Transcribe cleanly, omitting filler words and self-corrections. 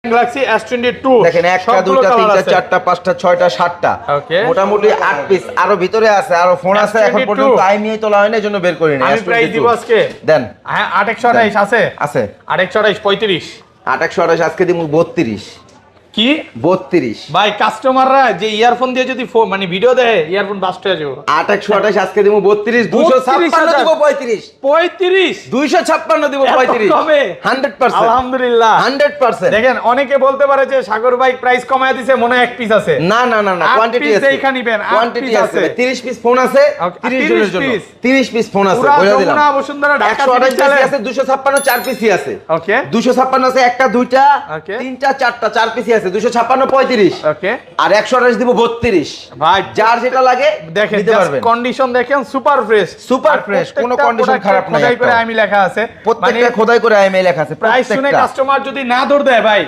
Galaxy S22 দেখেন একটা দুইটা তিনটা চারটা পাঁচটা ছয়টা সাতটা মোটামুটি 8 পিস আরো ভিতরে আছে আরো ফোন আছে এখন পর্যন্ত আইমিই তোলা হয় না এজন্য বের করি না আমি প্রাইস দিব আজকে দেন হ্যাঁ 8128 আছে আছে 8128 35 8128 আজকে দিমু 32 কি 32 ভাই কাস্টমাররা যে ইয়ারফোন দিয়ে যদি মানে ভিডিও দেয় ইয়ারফোন বাস্ট হয়ে যাবে 8128 আজকে দিমু 32 256 দিব 35 35 256 দিব 35 কমে 100% আলহামদুলিল্লাহ 100% দেখেন অনেকে বলতে পারে যে সাগর ভাই প্রাইস কমায় দিয়েছে মনে হয় এক পিস আছে না না না না কোয়ান্টিটি আছে এইখানে নেবেন কোয়ান্টিটি আছে 30 পিস ফোন আছে 30 জনের জন্য 30 পিস ফোন আছে বলে দিলাম পুরো বসুন্ধরা ঢাকা 128 আছে 256 চার পিসই আছে ওকে 256 আছে একটা দুইটা তিনটা চারটা চার পিসই আছে 256 35 ওকে আর 128 দিব 32 ভাই যার যেটা লাগে দেখেন নিতে পারবেন কন্ডিশন দেখেন সুপার ফ্রেশ কোনো কন্ডিশন খারাপ নাই খোদাই করে আমি লেখা আছে প্রত্যেকটা খোদাই করে আইএমআই লেখা আছে প্রাইস শুনে কাস্টমার যদি না দৌড় দেয় ভাই